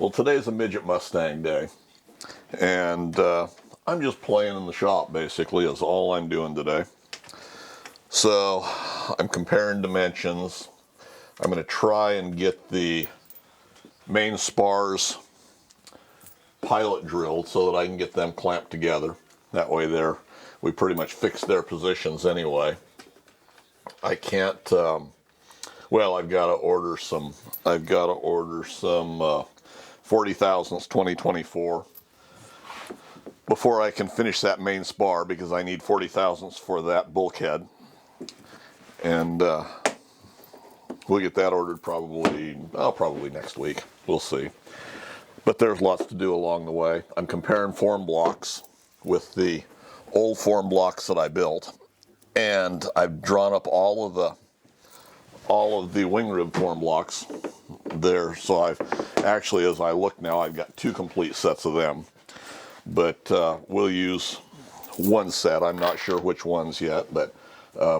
Well, today's a Midget Mustang day, and I'm just playing in the shop, basically, is all I'm doing today. So, I'm comparing dimensions. I'm going to try and get the main spars pilot drilled so that I can get them clamped together. That way we pretty much fixed their positions anyway. I can't, well, I've got to order some 40,000s 2024 before I can finish that main spar, because I need 40,000s for that bulkhead. And we'll get that ordered probably next week. We'll see. But there's lots to do along the way. I'm comparing form blocks with the old form blocks that I built, and I've drawn up all of the wing rib form blocks there. So I've actually, as I look now, I've got 2 complete sets of them. But we'll use one set. I'm not sure which ones yet, but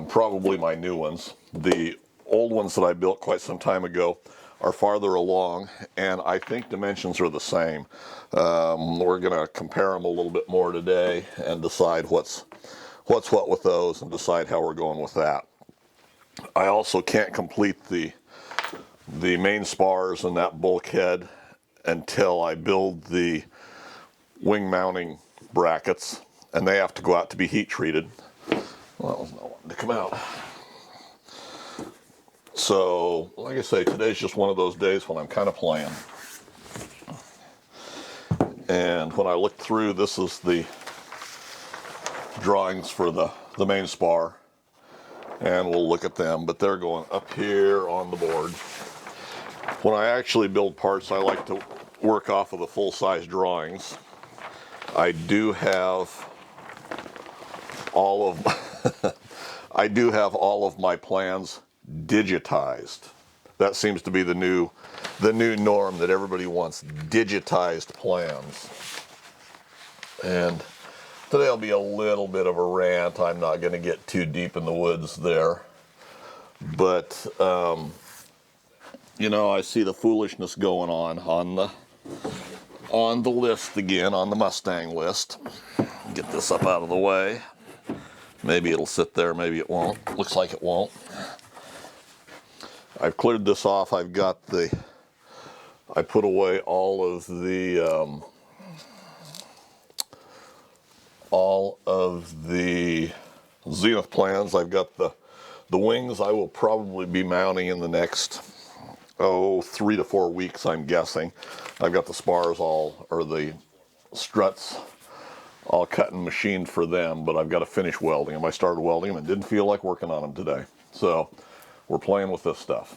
probably my new ones. The old ones that I built quite some time ago are farther along, and I think dimensions are the same. We're going to compare them a little bit more today and decide what's what with those, and decide how we're going with that. I also can't complete the main spars and that bulkhead until I build the wing mounting brackets, and they have to go out to be heat treated. Well, that was not wanting to come out. So, like I say, today's just one of those days when I'm kind of playing. And when I looked through, this is the drawings for the main spar, and we'll look at them, but they're going up here on the board. When I actually build parts, I like to work off of the full-size drawings. I do have all of my plans digitized. That seems to be the new norm, that everybody wants digitized plans. And today will be a little bit of a rant. I'm not going to get too deep in the woods there. But, you know, I see the foolishness going on the list again, on the Mustang list. Get this up out of the way. Maybe it'll sit there, maybe it won't. Looks like it won't. I've cleared this off. I put away all of the Zenith plans. I've got the wings I will probably be mounting in the next 3 to 4 weeks, I'm guessing. I've got the spars or the struts all cut and machined for them, but I've got to finish welding them. I started welding them and didn't feel like working on them today. So we're playing with this stuff.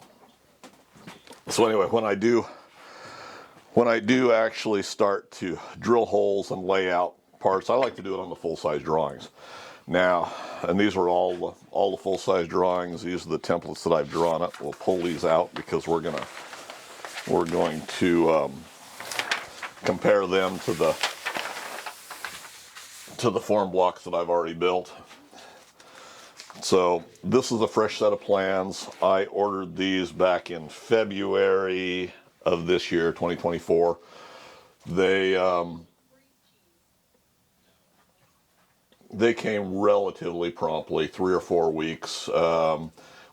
So anyway, when I do actually start to drill holes and lay out parts, I like to do it on the full-size drawings. Now, and these are all the full-size drawings. These are the templates that I've drawn up. We'll pull these out because we're going to compare them to the form blocks that I've already built. So this is a fresh set of plans. I ordered these back in February of this year, 2024. They came relatively promptly, 3 or 4 weeks.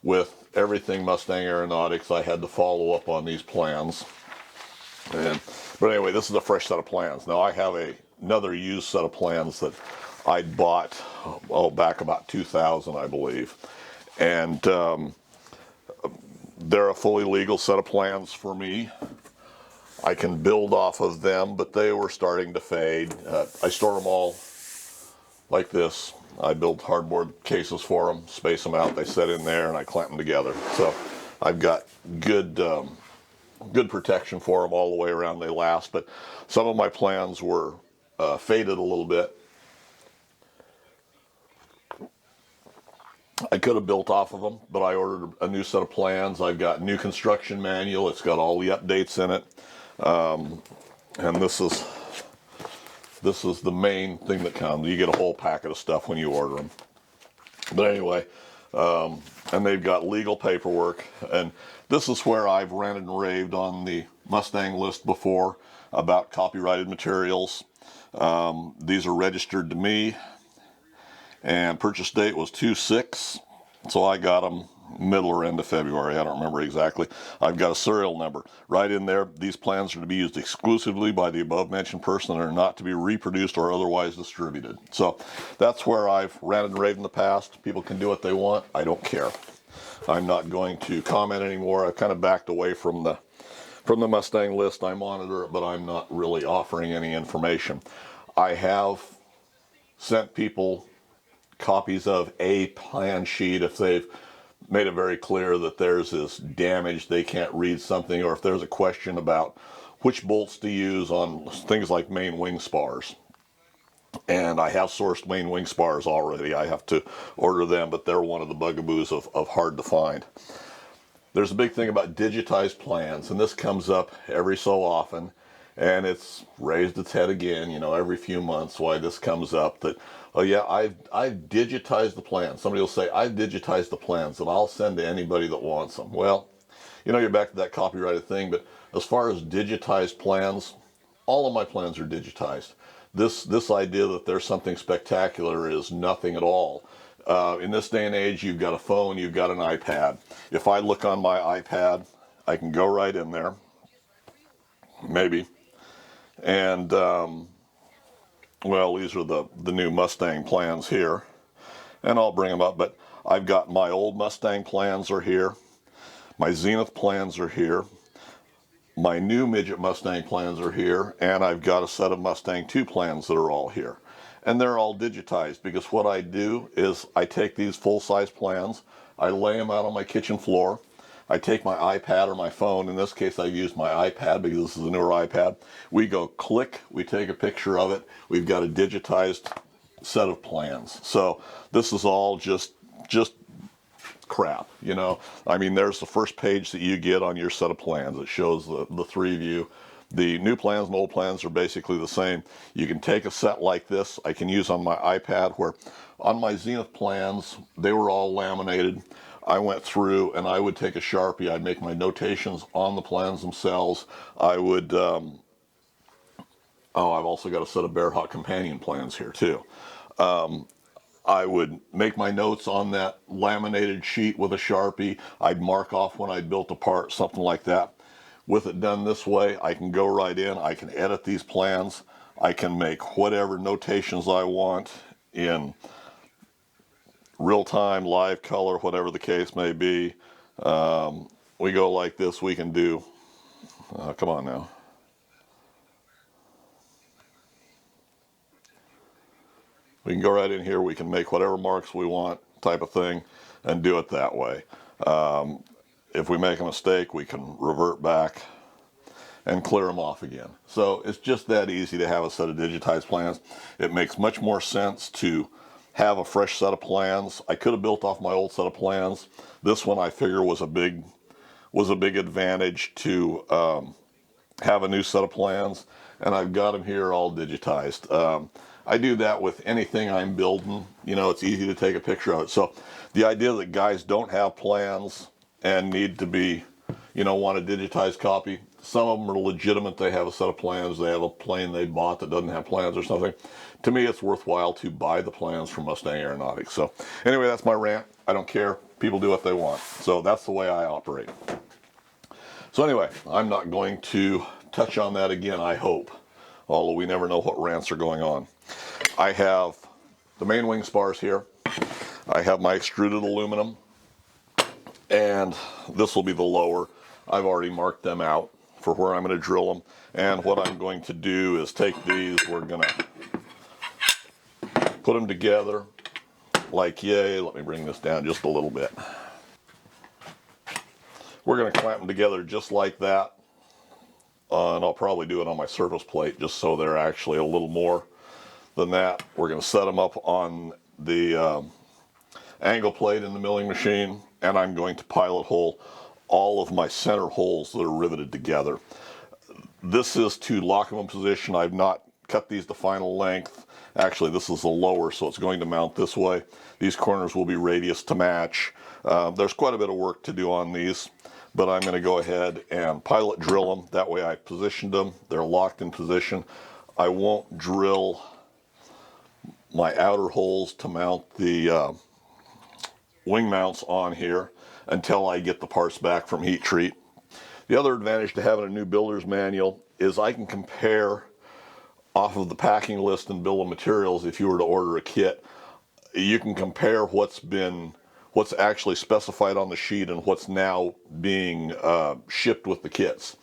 With everything Mustang Aeronautics, I had to follow up on these plans. But anyway, this is a fresh set of plans. Now I have another used set of plans that I bought back about 2000, I believe, and they're a fully legal set of plans for me. I can build off of them, but they were starting to fade. I store them all like this. I build hardboard cases for them, space them out, they set in there, and I clamp them together. So I've got good protection for them all the way around. They last, but some of my plans were faded a little bit. I could have built off of them, but I ordered a new set of plans. I've got a new construction manual. It's got all the updates in it. And this is the main thing that comes. You get a whole packet of stuff when you order them. But anyway, And they've got legal paperwork. And this is where I've ranted and raved on the Mustang list before about copyrighted materials. These are registered to me, and purchase date was 2/6, so I got them middle or end of February. I don't remember exactly. I've got a serial number right in there. These plans are to be used exclusively by the above mentioned person and are not to be reproduced or otherwise distributed. So that's where I've ranted and raved in the past. People can do what they want. I don't care. I'm not going to comment anymore. I've kind of backed away from the Mustang list. I monitor it, but I'm not really offering any information. I have sent people copies of a plan sheet if they've made it very clear that theirs is damaged, they can't read something, or if there's a question about which bolts to use on things like main wing spars. And I have sourced main wing spars already. I have to order them, but they're one of the bugaboos of hard to find. There's a big thing about digitized plans, and this comes up every so often, and it's raised its head again, you know, every few months why this comes up, that, oh yeah, I've digitized the plans. Somebody will say, I've digitized the plans, and I'll send to anybody that wants them. Well, you know, you're back to that copyrighted thing, but as far as digitized plans, all of my plans are digitized. This idea that there's something spectacular is nothing at all. In this day and age, you've got a phone, you've got an iPad. If I look on my iPad, I can go right in there, maybe, and well, these are the new Mustang plans here, and I'll bring them up, but I've got my old Mustang plans are here, my Zenith plans are here, my new Midget Mustang plans are here, and I've got a set of Mustang 2 plans that are all here. And they're all digitized, because what I do is I take these full-size plans, I lay them out on my kitchen floor, I take my iPad or my phone, in this case I use my iPad because this is a newer iPad, we go click, we take a picture of it, we've got a digitized set of plans. So this is all just crap, you know. I mean, there's the first page that you get on your set of plans. It shows the three of you. The new plans and old plans are basically the same. You can take a set like this, I can use on my iPad, where on my Zenith plans, they were all laminated. I went through and I would take a Sharpie, I'd make my notations on the plans themselves. I would, oh, I've also got a set of Bear Hawk companion plans here too. I would make my notes on that laminated sheet with a Sharpie. I'd mark off when I'd built a part, something like that. With it done this way, I can go right in, I can edit these plans, I can make whatever notations I want in real time, live color, whatever the case may be. We go like this, we can do, come on now. We can go right in here, we can make whatever marks we want, type of thing, and do it that way. If we make a mistake, we can revert back and clear them off again. So it's just that easy to have a set of digitized plans. It makes much more sense to have a fresh set of plans. I could have built off my old set of plans. This one I figure was a big advantage to have a new set of plans, and I've got them here all digitized. I do that with anything I'm building. You know, it's easy to take a picture of it. So the idea that guys don't have plans and need to be, you know, want a digitized copy, some of them are legitimate. They have a set of plans, they have a plane they bought that doesn't have plans or something. To me, it's worthwhile to buy the plans from Mustang Aeronautics. So anyway, that's my rant. I don't care. People do what they want. So that's the way I operate. So anyway, I'm not going to touch on that again, I hope, although we never know what rants are going on. I have the main wing spars here. I have my extruded aluminum, and this will be the lower. I've already marked them out for where I'm going to drill them. And what I'm going to do is take these, we're going to put them together like yay. Let me bring this down just a little bit. We're going to clamp them together just like that. And I'll probably do it on my surface plate just so they're actually a little more than that. We're going to set them up on the angle plate in the milling machine, and I'm going to pilot hole all of my center holes that are riveted together. This is to lock them in position. I've not cut these to final length, Actually, this is the lower, so it's going to mount this way. These corners will be radius to match. There's quite a bit of work to do on these, but I'm going to go ahead and pilot drill them. That way I positioned them. They're locked in position. I won't drill my outer holes to mount the wing mounts on here until I get the parts back from heat treat. The other advantage to having a new builder's manual is I can compare off of the packing list and bill of materials. If you were to order a kit, you can compare what's actually specified on the sheet and what's now being shipped with the kits,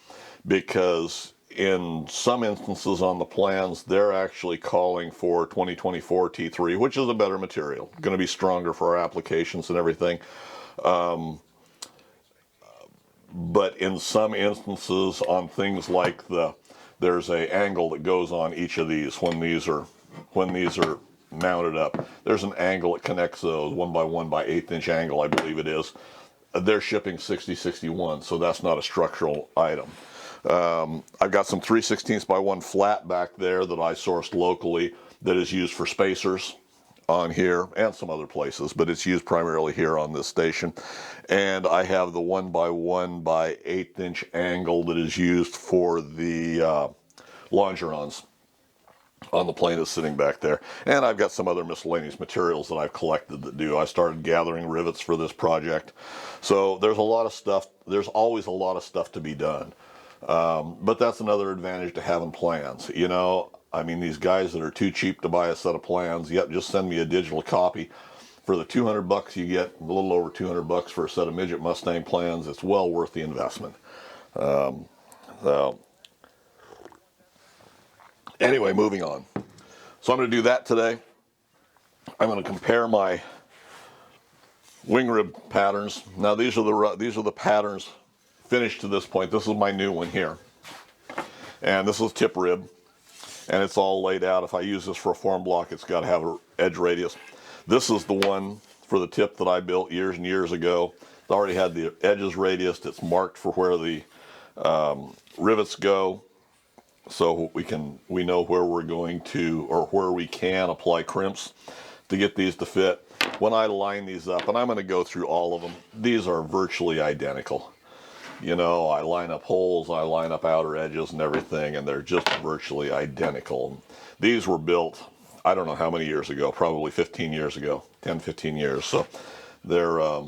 because in some instances on the plans they're actually calling for 2024 T3, which is a better material, going to be stronger for our applications and everything. But in some instances on things like there's a angle that goes on each of these when these are mounted up. There's an angle that connects those, 1 by 1 by 1/8 inch angle, I believe it is. They're shipping 60/61, so that's not a structural item. I've got some 3/16 by 1 flat back there that I sourced locally that is used for spacers on here and some other places, but it's used primarily here on this station. And I have the 1 by 1 by 1/8 inch angle that is used for the longerons on the plane that's sitting back there. And I've got some other miscellaneous materials that I've collected that do. I started gathering rivets for this project. So there's a lot of stuff. There's always a lot of stuff to be done. But that's another advantage to having plans. You know, I mean, these guys that are too cheap to buy a set of plans, yep, just send me a digital copy. For the 200 bucks you get, a little over 200 bucks for a set of Midget Mustang plans, it's well worth the investment. Anyway, moving on. So I'm going to do that today. I'm going to compare my wing rib patterns. Now these are the patterns finished to this point. This is my new one here, and this is tip rib, and it's all laid out. If I use this for a form block, it's got to have an edge radius. This is the one for the tip that I built years and years ago. It already had the edges radiused. It's marked for where the rivets go, so we know where we're going to, or where we can apply crimps to get these to fit. When I line these up, and I'm going to go through all of them, these are virtually identical. You know, I line up holes, I line up outer edges and everything, and they're just virtually identical. These were built, I don't know how many years ago, probably 15 years ago, 10, 15 years. So they're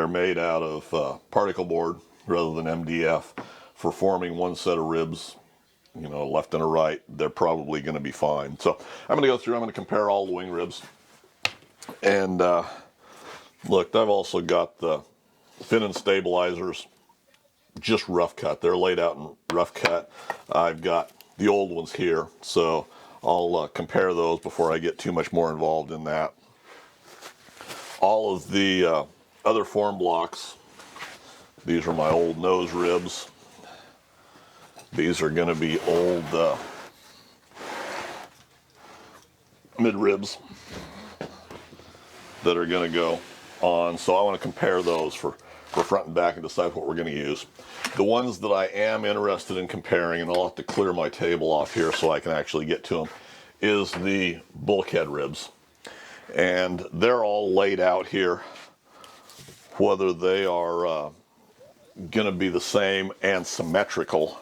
made out of particle board rather than MDF for forming one set of ribs, you know, left and a right. They're probably going to be fine. So I'm going to go through, I'm going to compare all the wing ribs. And look, I've also got the fin and stabilizers, just rough cut. They're laid out in rough cut. I've got the old ones here, so I'll compare those before I get too much more involved in that. All of the other form blocks, these are my old nose ribs. These are going to be old mid ribs that are going to go on. So I want to compare those for front and back and decide what we're going to use. The ones that I am interested in comparing, and I'll have to clear my table off here so I can actually get to them, is the bulkhead ribs. And they're all laid out here. Whether they are going to be the same and symmetrical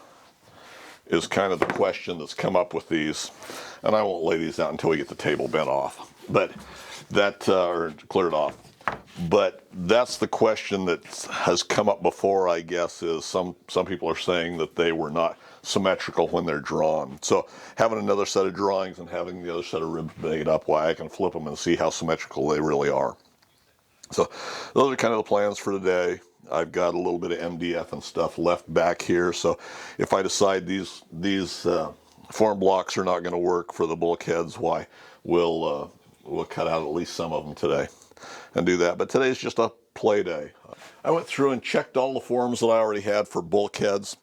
is kind of the question that's come up with these. And I won't lay these out until we get the table bent off, but that or cleared off. But that's the question that has come up before, I guess, is some people are saying that they were not symmetrical when they're drawn. So having another set of drawings and having the other set of ribs made up, why I can flip them and see how symmetrical they really are. So those are kind of the plans for today. I've got a little bit of MDF and stuff left back here, so if I decide these form blocks are not going to work for the bulkheads, why we'll cut out at least some of them today and do that. But today's just a play day. I went through and checked all the forms that I already had for bulkheads.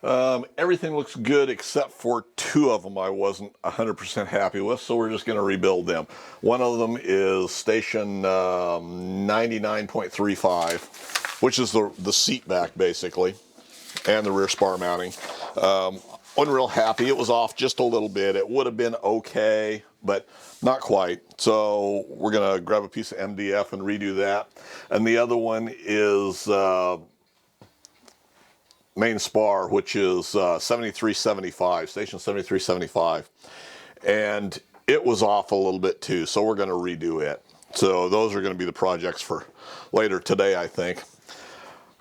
Everything looks good except for two of them I wasn't 100% happy with, so we're just going to rebuild them. One of them is station 99.35, which is the seat back basically, and the rear spar mounting. wasn't real happy. It was off just a little bit. It would have been okay, but not quite. So we're going to grab a piece of MDF and redo that. And the other one is main spar, which is 7375, station 7375. And it was off a little bit too, so we're going to redo it. So those are going to be the projects for later today, I think.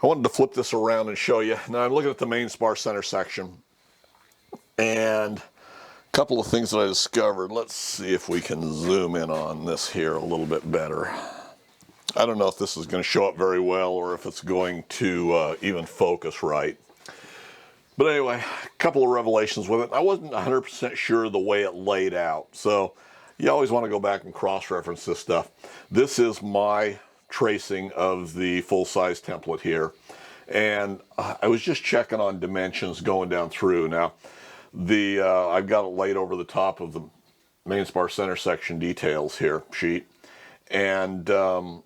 I wanted to flip this around and show you. Now I'm looking at the main spar center section, and a couple of things that I discovered. Let's see if we can zoom in on this here a little bit better. I don't know if this is going to show up very well or if it's going to even focus right. But anyway, a couple of revelations with it. I wasn't 100% sure the way it laid out. So you always want to go back and cross-reference this stuff. This is my tracing of the full-size template here. And I was just checking on dimensions going down through. Now, I've got it laid over the top of the main spar center section details here sheet. And the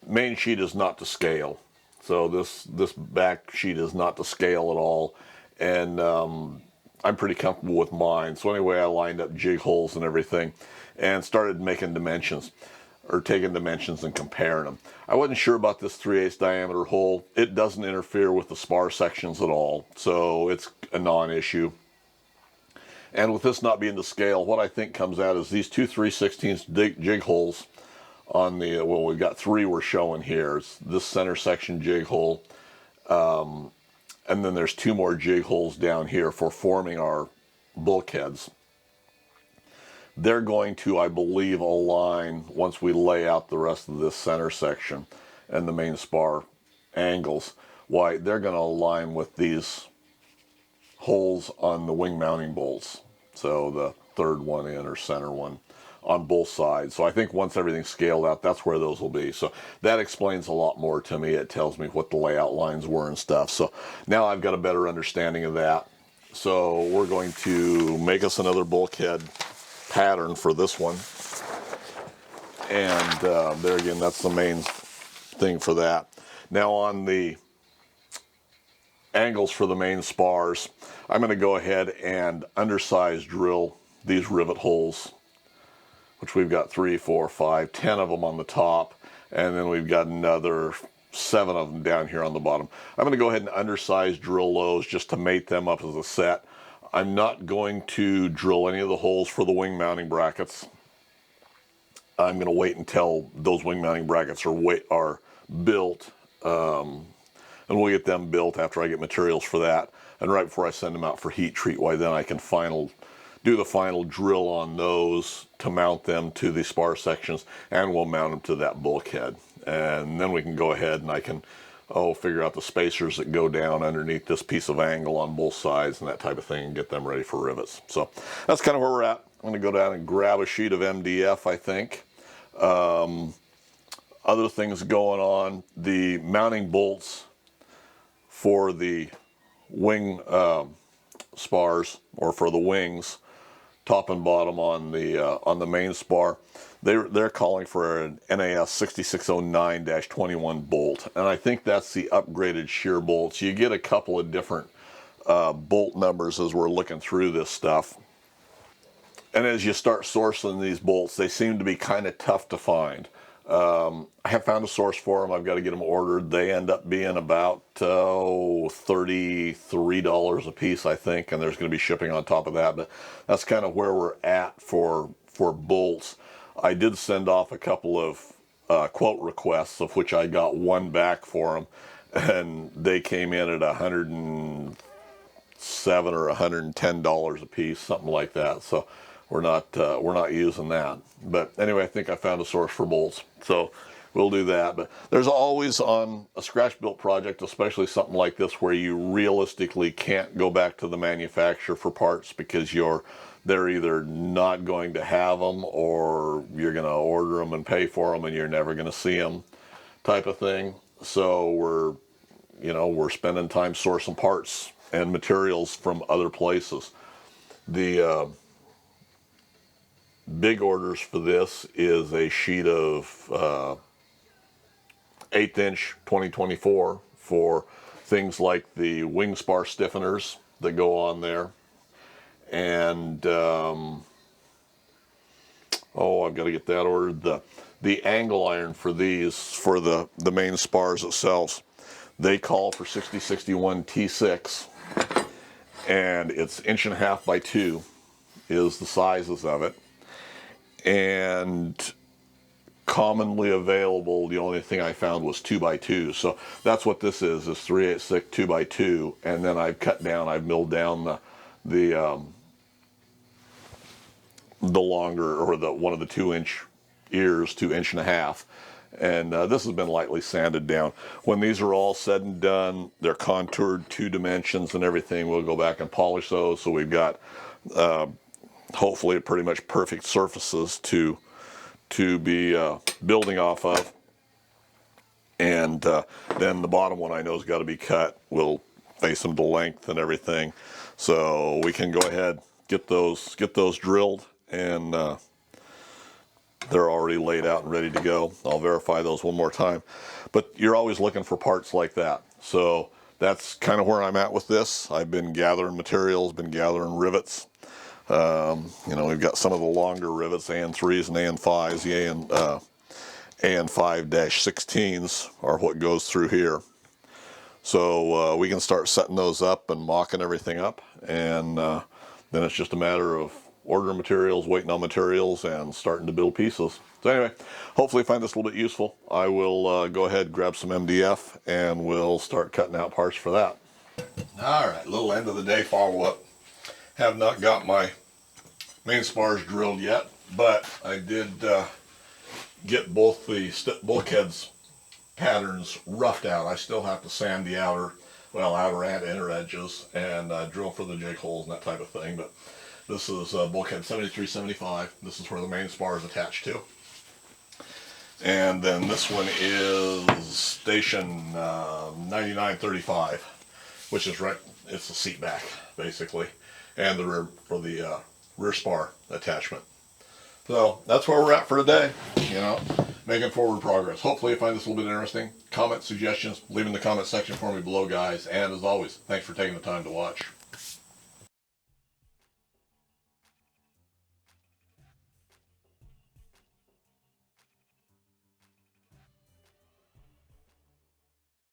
main sheet is not to scale. So this back sheet is not to scale at all, and I'm pretty comfortable with mine. So anyway, I lined up jig holes and everything and started making dimensions, or taking dimensions and comparing them. I wasn't sure about this 3/8 diameter hole. It doesn't interfere with the spar sections at all, so it's a non-issue. And with this not being to scale, what I think comes out is these two 3/16 jig holes on the, well, we've got three we're showing here. It's this center section jig hole, and then there's two more jig holes down here for forming our bulkheads. They're going to, I believe, align once we lay out the rest of this center section and the main spar angles. Why, they're going to align with these holes on the wing mounting bolts. So the third one in, or center one, on both sides. So I think once everything's scaled out, that's where those will be. So that explains a lot more to me. It tells me what the layout lines were and stuff. So now I've got a better understanding of that. So we're going to make us another bulkhead pattern for this one. And there again, that's the main thing for that. Now on the angles for the main spars, I'm going to go ahead and undersize drill these rivet holes, which we've got 3, 4, 5, 10 of them on the top, and then we've got another 7 of them down here on the bottom. I'm going to go ahead and undersize drill those just to mate them up as a set. I'm not going to drill any of the holes for the wing mounting brackets. I'm going to wait until those wing mounting brackets are built, and we'll get them built after I get materials for that, and right before I send them out for heat treat. Why, then I can do the final drill on those to mount them to the spar sections, and we'll mount them to that bulkhead. And then we can go ahead and I can figure out the spacers that go down underneath this piece of angle on both sides and that type of thing, and get them ready for rivets. So that's kind of where we're at. I'm going to go down and grab a sheet of MDF, I think. Other things going on, the mounting bolts for the wing spars, or for the wings, top and bottom on the main spar, they're calling for an NAS 6609-21 bolt, and I think that's the upgraded shear bolts. You get a couple of different bolt numbers as we're looking through this stuff, and as you start sourcing these bolts, they seem to be kind of tough to find. I have found a source for them. I've got to get them ordered. They end up being about $33 a piece, I think, and there's going to be shipping on top of that. But that's kind of where we're at for bolts. I did send off a couple of quote requests, of which I got one back for them, and they came in at $107 or $110 a piece, something like that. So we're not using that. But anyway, I think I found a source for bolts, so we'll do that. But there's always, on a scratch built project, especially something like this, where you realistically can't go back to the manufacturer for parts because they're either not going to have them, or you're going to order them and pay for them and you're never going to see them, type of thing. So we're spending time sourcing parts and materials from other places. The big orders for this is a sheet of 1/8" 2024 for things like the wing spar stiffeners that go on there. And oh, I've got to get that ordered. The angle iron for these, for the main spars itself, they call for 6061 T6, and it's 1.5 by 2 is the sizes of it. And commonly available, the only thing I found was 2 by 2. So that's what this is 3/8 2 by 2. And then I've cut down, I've milled down the longer, or the one of the 2-inch ears to 1.5 inches. And this has been lightly sanded down. When these are all said and done, they're contoured 2 dimensions and everything. We'll go back and polish those, so we've got hopefully pretty much perfect surfaces to be building off of. And then the bottom one I know has got to be cut. We'll face them to length and everything, so we can go ahead, get those drilled, and they're already laid out and ready to go. I'll verify those one more time. But you're always looking for parts like that. So that's kind of where I'm at with this. I've been gathering materials, been gathering rivets. You know, we've got some of the longer rivets, AN3s and AN5s. The AN5-16s are what goes through here. So we can start setting those up and mocking everything up. And then it's just a matter of ordering materials, waiting on materials, and starting to build pieces. So anyway, hopefully you find this a little bit useful. I will go ahead, grab some MDF, and we'll start cutting out parts for that. Alright, little end of the day follow-up. Have not got my main spars drilled yet, but I did get both the bulkheads patterns roughed out. I still have to sand the outer and inner edges, and drill for the jig holes and that type of thing. But this is bulkhead 7375. This is where the main spar is attached to. And then this one is station 9935, which is right, it's the seat back, basically. And the rear, for the rear spar attachment. So that's where we're at for today, you know, making forward progress. Hopefully you find this a little bit interesting. Comment, suggestions, leave in the comment section for me below, guys. And as always, thanks for taking the time to watch.